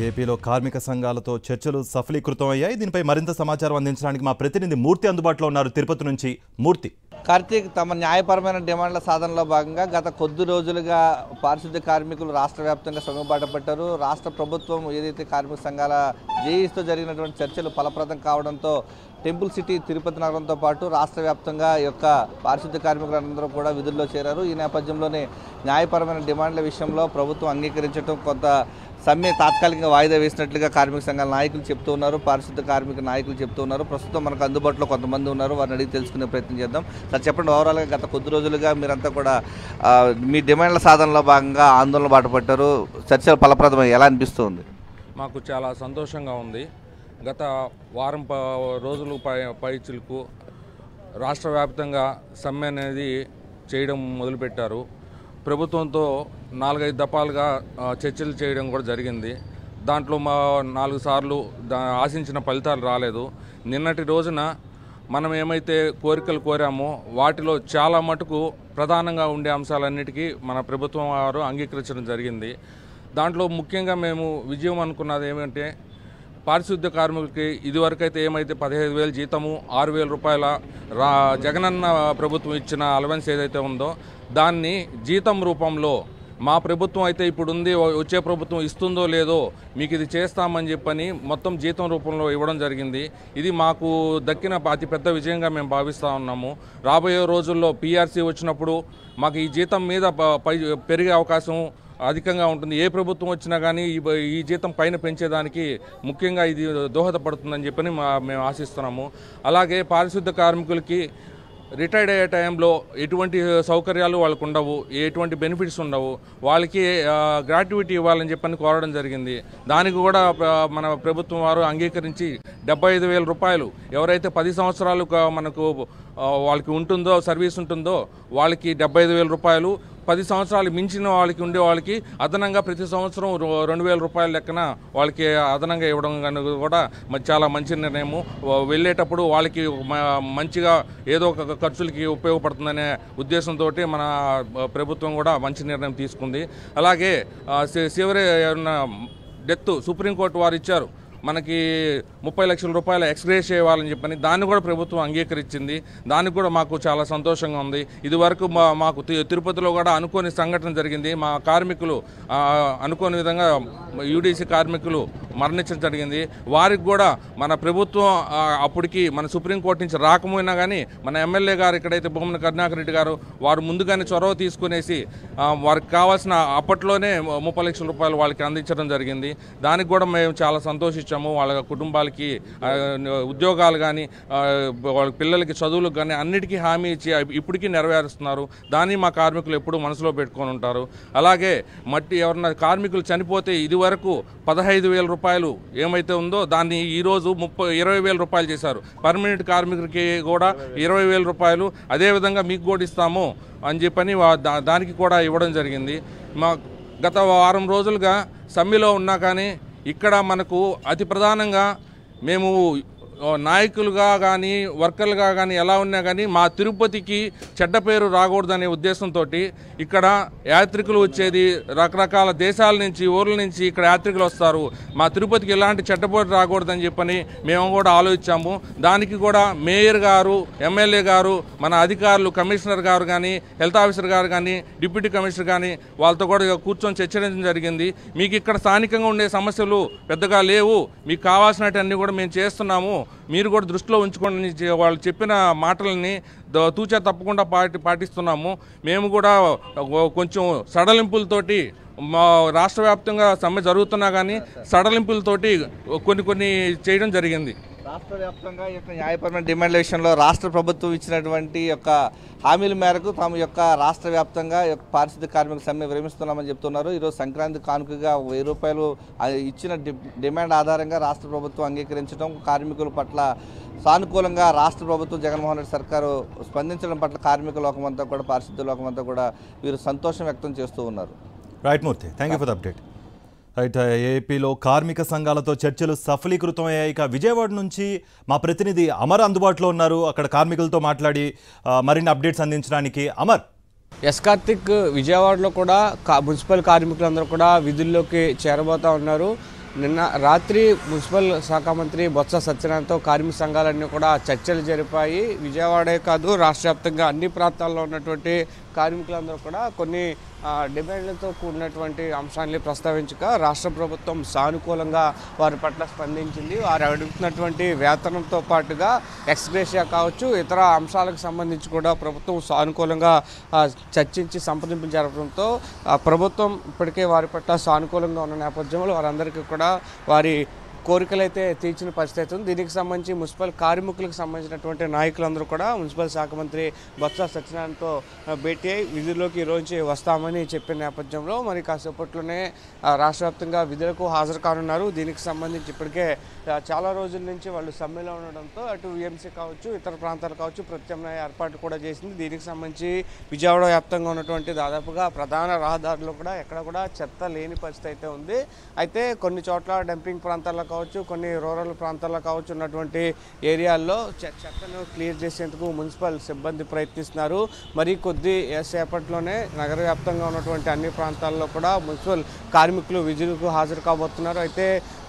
ఏపీలో కార్మిక సంఘాలతో చర్చలు సఫలీకృతం అయ్యాయి. దీనిపై మరింత సమాచారం అందించడానికి మా ప్రతినిధి మూర్తి అందుబాటులో ఉన్నారు. తిరుపతి నుంచి మూర్తి. కార్తీక్, తమ న్యాయపరమైన డిమాండ్ల సాధనలో భాగంగా గత కొద్ది రోజులుగా పారిశుద్ధ్య కార్మికులు రాష్ట్ర వ్యాప్తంగా సమ్మెబాట పట్టారు. రాష్ట్ర ప్రభుత్వం ఏదైతే కార్మిక సంఘాల జేఈసీతో జరిగినటువంటి చర్చలు ఫలప్రదం కావడంతో టెంపుల్ సిటీ తిరుపతి నగరంతో పాటు రాష్ట్ర వ్యాప్తంగా ఈ యొక్క పారిశుద్ధ్య కార్మికులందరూ కూడా విధుల్లో చేరారు. ఈ నేపథ్యంలోనే న్యాయపరమైన డిమాండ్ల విషయంలో ప్రభుత్వం అంగీకరించడం, కొంత సమ్మె తాత్కాలికంగా వాయిదా వేసినట్లుగా కార్మిక సంఘాల నాయకులు చెప్తూ ఉన్నారు, పారిశుద్ధ్య కార్మిక నాయకులు చెప్తూ ఉన్నారు. ప్రస్తుతం మనకు అందుబాటులో కొంతమంది ఉన్నారు, వారిని అడిగి తెలుసుకునే ప్రయత్నం చేద్దాం. సార్ చెప్పండి, ఓవరాల్గా గత కొద్ది రోజులుగా మీరంతా కూడా మీ డిమాండ్ల సాధనలో భాగంగా ఆందోళన బాట పట్టారు. చర్చలు ఫలప్రదమై ఎలా అనిపిస్తుంది? మాకు చాలా సంతోషంగా ఉంది. గత వారం రోజులు పైచిలకు రాష్ట్ర వ్యాప్తంగా సమ్మె అనేది చేయడం మొదలుపెట్టారు. ప్రభుత్వంతో 4-5 దఫాలుగా చర్చలు చేయడం కూడా జరిగింది. దాంట్లో 4 సార్లు ఆశించిన ఫలితాలు రాలేదు. నిన్నటి రోజున మనం ఏమైతే కోరికలు కోరామో వాటిలో చాలా మటుకు ప్రధానంగా ఉండే అంశాలన్నిటికీ మన ప్రభుత్వం వారు అంగీకరించడం జరిగింది. దాంట్లో ముఖ్యంగా మేము విజయం అనుకున్నది ఏమంటే, పారిశుద్ధ్య కార్మికులకి ఇదివరకైతే ఏమైతే 15,000 జీతము, 6,000 రూపాయల జగనన్న ప్రభుత్వం ఇచ్చిన అలవెన్స్ ఏదైతే ఉందో దాన్ని జీతం రూపంలో మా ప్రభుత్వం అయితే ఇప్పుడు ఉంది, వచ్చే ప్రభుత్వం ఇస్తుందో లేదో మీకు ఇది చేస్తామని చెప్పని మొత్తం జీతం రూపంలో ఇవ్వడం జరిగింది. ఇది మాకు దక్కిన అతిపెద్ద విజయంగా మేము భావిస్తూ ఉన్నాము. రాబోయే రోజుల్లో పీఆర్సీ వచ్చినప్పుడు మాకు ఈ జీతం మీద పెరిగే అవకాశం అధికంగా ఉంటుంది. ఏ ప్రభుత్వం వచ్చినా కానీ ఈ జీతం పైన పెంచేదానికి ముఖ్యంగా ఇది దోహదపడుతుందని చెప్పని మేము ఆశిస్తున్నాము. అలాగే పారిశుద్ధ్య కార్మికులకి రిటైర్డ్ అయ్యే టైంలో ఎటువంటి సౌకర్యాలు వాళ్ళకు ఉండవు, ఎటువంటి బెనిఫిట్స్ ఉండవు. వాళ్ళకి గ్రాట్యుటీ ఇవ్వాలని చెప్పని కోరడం జరిగింది. దానికి కూడా మన ప్రభుత్వం వారు అంగీకరించి 75,000 రూపాయలు ఎవరైతే 10 సంవత్సరాలు మనకు వాళ్ళకి ఉంటుందో, సర్వీస్ ఉంటుందో వాళ్ళకి 75,000 రూపాయలు, 10 సంవత్సరాలు మించిన వాళ్ళకి ఉండే వాళ్ళకి అదనంగా ప్రతి సంవత్సరం 2,000 రూపాయల లెక్కన వాళ్ళకి అదనంగా ఇవ్వడం కూడా చాలా మంచి నిర్ణయము. వెళ్ళేటప్పుడు వాళ్ళకి మంచిగా ఏదో ఒక ఖర్చులకి ఉపయోగపడుతుందనే ఉద్దేశంతో మన ప్రభుత్వం కూడా మంచి నిర్ణయం తీసుకుంది. అలాగే చివరి డెత్ సుప్రీంకోర్టు వారు ఇచ్చారు, మనకి 30 లక్షల రూపాయల ఎక్స్గ్రేష్ ఇవ్వాలని చెప్పని, దాన్ని కూడా ప్రభుత్వం అంగీకరించింది. దానికి కూడా మాకు చాలా సంతోషంగా ఉంది. ఇదివరకు మాకు తిరుపతిలో కూడా అనుకోని సంఘటన జరిగింది. మా కార్మికులు అనుకోని విధంగా యూడీసీ కార్మికులు మరణించడం జరిగింది. వారికి కూడా మన ప్రభుత్వం అప్పటికి మన సుప్రీంకోర్టు నుంచి రాకపోయినా కానీ మన ఎమ్మెల్యే గారు ఇక్కడైతే భూమన కరుణాకర్ రెడ్డి గారు వారు ముందుగానే చొరవ తీసుకునేసి వారికి కావాల్సిన అప్పట్లోనే 30 లక్షల రూపాయలు వాళ్ళకి అందించడం జరిగింది. దానికి కూడా మేము చాలా సంతోషించాము. వాళ్ళ కుటుంబాలకి ఉద్యోగాలు కానీ, వాళ్ళ పిల్లలకి చదువులకు కానీ అన్నిటికీ హామీ ఇచ్చి ఇప్పటికీ నెరవేరుస్తున్నారు. దాన్ని మా కార్మికులు ఎప్పుడూ మనసులో పెట్టుకొని ఉంటారు. అలాగే ఎవరన్నా కార్మికులు చనిపోతే ఇదివరకు 15,000 రూపాయలు ఏమైతే ఉందో దాన్ని ఈరోజు 20,000 రూపాయలు చేశారు. పర్మనెంట్ కార్మికులకి కూడా 20,000 రూపాయలు అదేవిధంగా మీకు కూడా ఇస్తాము అని చెప్పని దానికి కూడా ఇవ్వడం జరిగింది. మా గత వారం రోజులుగా సమ్మెలో ఉన్నా కానీ ఇక్కడ మనకు అతి ప్రధానంగా మేము నాయకులుగా కానీ వర్కర్లుగా కానీ ఎలా ఉన్నా కానీ మా తిరుపతికి చెడ్డ పేరు రాకూడదనే ఉద్దేశంతో ఇక్కడ యాత్రికులు వచ్చేది రకరకాల దేశాల నుంచి, ఊర్ల నుంచి ఇక్కడ యాత్రికులు వస్తారు. మా తిరుపతికి ఎలాంటి చెడ్డ పేరు రాకూడదని చెప్పని మేము కూడా ఆలోచించాము. దానికి కూడా మేయర్ గారు, ఎమ్మెల్యే గారు, మన అధికారులు, కమిషనర్ గారు కానీ, హెల్త్ ఆఫీసర్ గారు కానీ, డిప్యూటీ కమిషనర్ కానీ వాళ్ళతో కూడా కూర్చొని చర్చించడం జరిగింది. మీకు ఇక్కడ స్థానికంగా ఉండే సమస్యలు పెద్దగా లేవు, మీకు కావాల్సినవన్నీ కూడా మేము చేస్తున్నాము, మీరు కూడా దృష్టిలో ఉంచుకోండి వాళ్ళు చెప్పిన మాటలని తూచా తప్పకుండా పాటిస్తున్నాము. మేము కూడా కొంచెం సడలింపులతోటి మా రాష్ట్ర వ్యాప్తంగా సమ్మె జరుగుతున్నా కానీ సడలింపులతోటి కొన్ని చేయడం జరిగింది. రాష్ట్ర వ్యాప్తంగా ఈ యొక్క న్యాయపరమైన డిమాండ్ల విషయంలో రాష్ట్ర ప్రభుత్వం ఇచ్చినటువంటి యొక్క హామీల మేరకు తమ యొక్క రాష్ట్ర వ్యాప్తంగా పారిశుద్ధ్య కార్మికుల సమ్మె విరమిస్తున్నామని చెప్తున్నారు. ఈరోజు సంక్రాంతి కానుకగా 1,000 రూపాయలు ఇచ్చిన డిమాండ్ ఆధారంగా రాష్ట్ర ప్రభుత్వం అంగీకరించడం, కార్మికుల పట్ల సానుకూలంగా రాష్ట్ర ప్రభుత్వం జగన్మోహన్ రెడ్డి సర్కారు స్పందించడం పట్ల కార్మిక లోకమంతా కూడా, పారిశుద్ధ్య లోకమంతా కూడా వీరు సంతోషం వ్యక్తం చేస్తూ ఉన్నారు. Right Murthy, thank you for the update. Right, ఏపీలో కార్మిక సంఘాలతో చర్చలు సఫలీకృతం అయ్యాయి. ఇక విజయవాడ నుంచి మా ప్రతినిధి అమర్ అందుబాటులో ఉన్నారు. అక్కడ కార్మికులతో మాట్లాడి మరిన్ని అప్డేట్స్ అందించడానికి. అమర్. ఎస్ కార్తిక్, విజయవాడలో కూడా మున్సిపల్ కార్మికులందరూ కూడా విధుల్లోకి చేరబోతూ ఉన్నారు. నిన్న రాత్రి మున్సిపల్ శాఖ మంత్రి బొత్స సత్యనారాయణతో కార్మిక సంఘాలన్నీ కూడా చర్చలు జరిపాయి. విజయవాడే కాదు రాష్ట్ర వ్యాప్తంగా అన్ని ప్రాంతాల్లో ఉన్నటువంటి కార్మికులందరూ కూడా కొన్ని డిమాండ్లతో కూడినటువంటి అంశాన్ని ప్రస్తావించగా రాష్ట్ర ప్రభుత్వం సానుకూలంగా వారి పట్ల స్పందించింది. వారు అడుగుతున్నటువంటి వేతనంతో పాటుగా ఎక్స్గ్రేషియా కావచ్చు, ఇతర అంశాలకు సంబంధించి కూడా ప్రభుత్వం సానుకూలంగా చర్చించి సంప్రదింపులు జరపడంతో ప్రభుత్వం ఇప్పటికే వారి పట్ల సానుకూలంగా ఉన్న నేపథ్యంలో వారందరికీ కూడా వారి కోరికలైతే తీర్చిన పరిస్థితి ఉంది. దీనికి సంబంధించి మున్సిపల్ కార్మికులకు సంబంధించినటువంటి నాయకులందరూ కూడా మున్సిపల్ శాఖ మంత్రి బొత్స సత్యనారాయణతో భేటీ అయి విధుల్లోకి ఈరోజు వస్తామని చెప్పిన నేపథ్యంలో మరి కాసేపట్లోనే రాష్ట్ర వ్యాప్తంగా విధులకు హాజరు కానున్నారు. దీనికి సంబంధించి ఇప్పటికే చాలా రోజుల నుంచి వాళ్ళు సమ్మెలో ఉండడంతో అటు విఎంసీ కావచ్చు, ఇతర ప్రాంతాలు కావచ్చు ప్రత్యామ్నాయ ఏర్పాటు కూడా చేసింది. దీనికి సంబంధించి విజయవాడ వ్యాప్తంగా ఉన్నటువంటి దాదాపుగా ప్రధాన రహదారులు కూడా ఎక్కడ కూడా చెత్త లేని పరిస్థితి అయితే ఉంది. అయితే కొన్ని చోట్ల డంపింగ్ ప్రాంతాల్లో కావచ్చు, కొన్ని రూరల్ ప్రాంతాల్లో కావచ్చు ఉన్నటువంటి ఏరియాల్లో చెత్తను క్లియర్ చేసేందుకు మున్సిపల్ సిబ్బంది ప్రయత్నిస్తున్నారు. మరి కొద్ది సేపట్లోనే నగర వ్యాప్తంగా ఉన్నటువంటి అన్ని ప్రాంతాల్లో కూడా మున్సిపల్ కార్మికులు విధులకు హాజరు కాబోతున్నారు. అయితే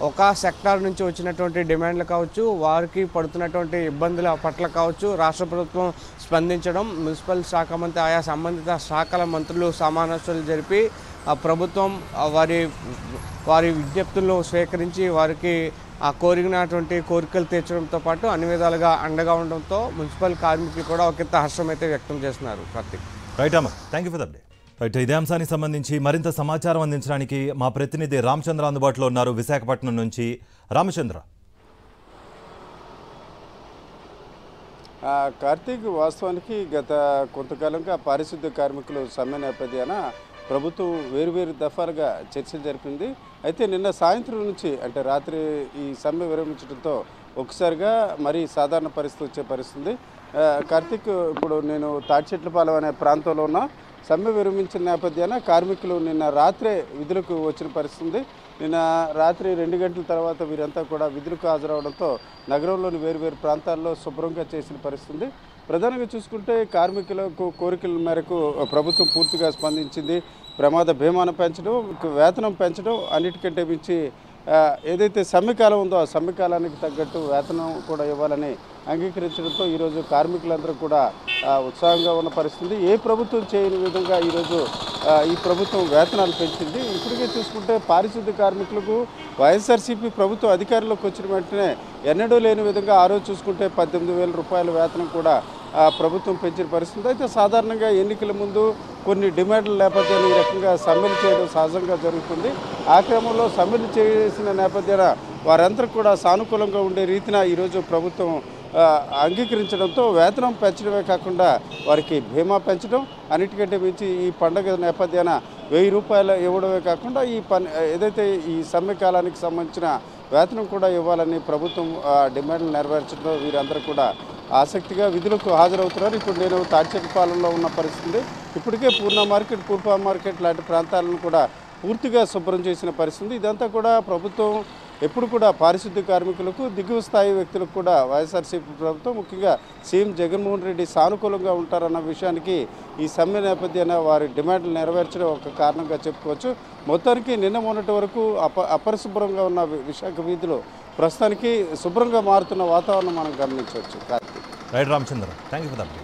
ఒక సెక్టార్ నుంచి వచ్చినటువంటి డిమాండ్లు కావచ్చు, వారికి పడుతున్నటువంటి ఇబ్బందుల పట్ల కావచ్చు రాష్ట్ర ప్రభుత్వం స్పందించడం, మున్సిపల్ శాఖ మంత్రి ఆయా సంబంధిత శాఖల మంత్రులు సమావేశాలు జరిపి ప్రభుత్వం వారి విజ్ఞప్తులను స్వీకరించి వారికి కోరినటువంటి కోరికలు తీర్చడంతో పాటు అన్ని విధాలుగా అండగా ఉండడంతో మున్సిపల్ కార్మికులు కూడా ఒకంత హర్షం అయితే వ్యక్తం చేస్తున్నారు. Karthik. Right Amar, thank you for the update. Right, ఇదే అంశానికి సంబంధించి మరింత సమాచారం అందించడానికి మా ప్రతినిధి రామచంద్ర అందుబాటులో ఉన్నారు విశాఖపట్నం నుంచి. రామచంద్ర. కార్తీక్, వాస్తవానికి గత కొంతకాలంగా పారిశుద్ధ్య కార్మికులు సమ్మె నేపథ్యాన ప్రభుత్వం వేరువేరు దఫాలుగా చర్చలు జరిపింది. అయితే నిన్న సాయంత్రం నుంచి అంటే రాత్రి ఈ సమ్మె విరమించడంతో ఒకసారిగా మరీ సాధారణ పరిస్థితి వచ్చే పరిస్థితి. కార్తీక్, ఇప్పుడు నేను తాటిచెట్లపాలెం అనే ప్రాంతంలో ఉన్న సమ్మె విరమించిన నేపథ్యాన కార్మికులు నిన్న రాత్రే విధులకు వచ్చిన పరిస్థితి. నిన్న రాత్రి 2 గంటల తర్వాత వీరంతా కూడా విధులకు హాజరవడంతో నగరంలోని వేరువేరు ప్రాంతాల్లో శుభ్రంగా చేసిన పరిస్థితి. ప్రధానంగా చూసుకుంటే కార్మికులకు కోరికల మేరకు ప్రభుత్వం పూర్తిగా స్పందించింది. ప్రమాద భీమాను పెంచడం, వేతనం పెంచడం, అన్నిటికంటే మించి ఏదైతే సమ్మెకాలం ఉందో ఆ సమ్మెకాలానికి తగ్గట్టు వేతనం కూడా ఇవ్వాలని అంగీకరించడంతో ఈరోజు కార్మికులందరూ కూడా ఉత్సాహంగా ఉన్న పరిస్థితి. ఏ ప్రభుత్వం చేయని విధంగా ఈరోజు ఈ ప్రభుత్వం వేతనాలు పెంచింది. ఇప్పటికే చూసుకుంటే పారిశుద్ధ్య కార్మికులకు వైఎస్ఆర్సీపీ ప్రభుత్వం అధికారంలోకి వచ్చిన వెంటనే ఎన్నడూ లేని విధంగా ఆ రోజు చూసుకుంటే 18,000 రూపాయల వేతనం కూడా ప్రభుత్వం పెంచిన పరిస్థితి. అయితే సాధారణంగా ఎన్నికల ముందు కొన్ని డిమాండ్ల నేపథ్యంలో ఈ రకంగా సమ్మెలు చేయడం సహజంగా జరుగుతుంది. ఆ క్రమంలో సమ్మెలు చేసిన నేపథ్యాన వారందరూ కూడా సానుకూలంగా ఉండే రీతిన ఈరోజు ప్రభుత్వం అంగీకరించడంతో వేతనం పెంచడమే కాకుండా వారికి బీమా పెంచడం, అన్నిటికంటే మించి ఈ పండుగ నేపథ్యాన 1000 రూపాయలు ఇవ్వడమే కాకుండా ఏదైతే ఈ సమ్మె కాలానికి సంబంధించిన వేతనం కూడా ఇవ్వాలని ప్రభుత్వం డిమాండ్లు నెరవేర్చడంతో వీరందరూ కూడా ఆసక్తిగా విధులకు హాజరవుతున్నారు. ఇప్పుడు నేను తాటిచెట్లపాలెంలో ఉన్న పరిస్థితి. ఇప్పటికే పూర్ణ మార్కెట్, పూర్వ మార్కెట్ లాంటి ప్రాంతాలను కూడా పూర్తిగా శుభ్రం చేసిన పరిస్థితి. ఇదంతా కూడా ప్రభుత్వం ఎప్పుడు కూడా పారిశుద్ధ్య కార్మికులకు, దిగువ స్థాయి వ్యక్తులకు కూడా వైఎస్ఆర్సీపీ ప్రభుత్వం ముఖ్యంగా సీఎం జగన్మోహన్ రెడ్డి సానుకూలంగా ఉంటారన్న విషయానికి ఈ సమ్మె నేపథ్యాన వారి డిమాండ్లు నెరవేర్చడం ఒక కారణంగా చెప్పుకోవచ్చు. మొత్తానికి నిన్న మొన్నటి వరకు అపరిశుభ్రంగా ఉన్న విశాఖ వీధులు ప్రస్తుతానికి శుభ్రంగా మారుతున్న వాతావరణం మనం గమనించవచ్చు. Right Ramachandra, thank you for the update.